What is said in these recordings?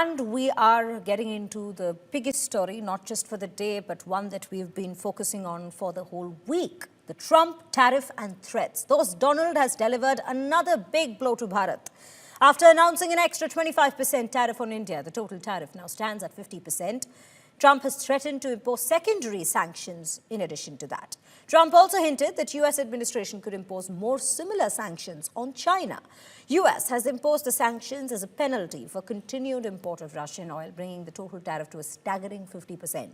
And we are getting into the biggest story, not just for the day, but one that we've been focusing on for the whole week. The Trump tariff and threats. Those Donald has delivered another big blow to Bharat. After announcing an extra 25% tariff on India, the total tariff now stands at 50%. Trump has threatened to impose secondary sanctions in addition to that. Trump also hinted that U.S. administration could impose more similar sanctions on China. U.S. has imposed the sanctions as a penalty for continued import of Russian oil, bringing the total tariff to a staggering 50%.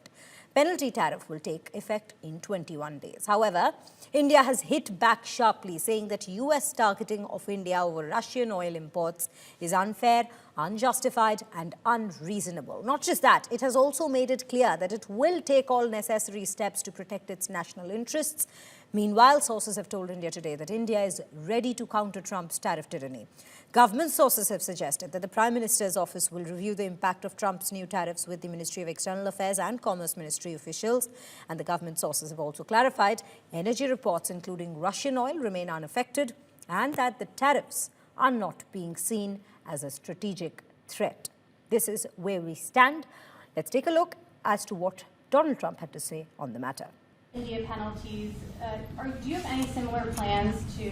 Penalty tariff will take effect in 21 days. However, India has hit back sharply, saying that U.S. targeting of India over Russian oil imports is unfair, unjustified and unreasonable. Not just that, it has also made it clear that it will take all necessary steps to protect its national interests. Meanwhile, sources have told India today that India is ready to counter Trump's tariff tyranny. Government sources have suggested that the Prime Minister's office will review the impact of Trump's new tariffs with the Ministry of External Affairs and Commerce Ministry officials. And the government sources have also clarified energy reports, including Russian oil, remain unaffected and that the tariffs are not being seen as a strategic threat. This is where we stand. Let's take a look as to what Donald Trump had to say on the matter. India penalties. Do you have any similar plans to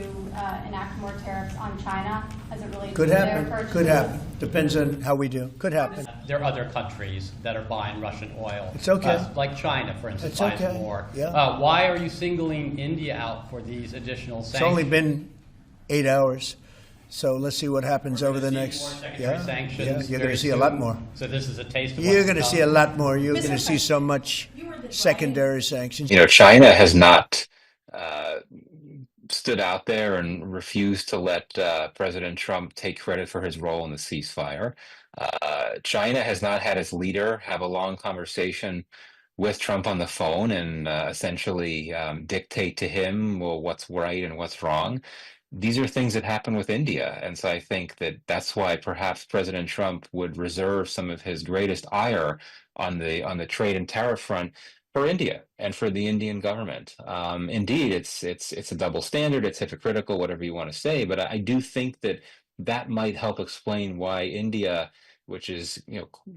enact more tariffs on China as it relates to their purchases? Could happen. Depends on how we do. Could happen. There are other countries that are buying Russian oil. It's okay. Like China, for instance, It's buys okay. more. Yeah. Why are you singling India out for these additional sanctions? It's only been 8 hours. So let's see what happens over the next. Sanctions you're going to see a lot more. So this is a taste of You're going to see a lot more. You're going to see so much secondary sanctions. You know, China has not stood out there and refused to let President Trump take credit for his role in the ceasefire. China has not had its leader have a long conversation with Trump on the phone and essentially dictate to him, well, what's right and what's wrong. These are things that happen with India. And so I think that that's why perhaps President Trump would reserve some of his greatest ire on the trade and tariff front for India and for the Indian government. Indeed, it's a double standard, it's hypocritical, whatever you want to say, but I do think that that might help explain why India, which is,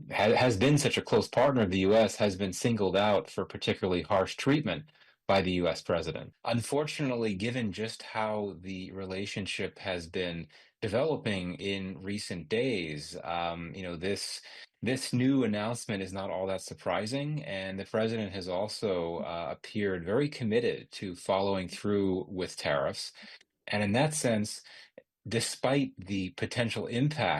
has been such a close partner of the U.S., has been singled out for particularly harsh treatment by the U.S. president. Unfortunately, given just how the relationship has been developing in recent days, this new announcement is not all that surprising, and the president has also appeared very committed to following through with tariffs. And in that sense, despite the potential impact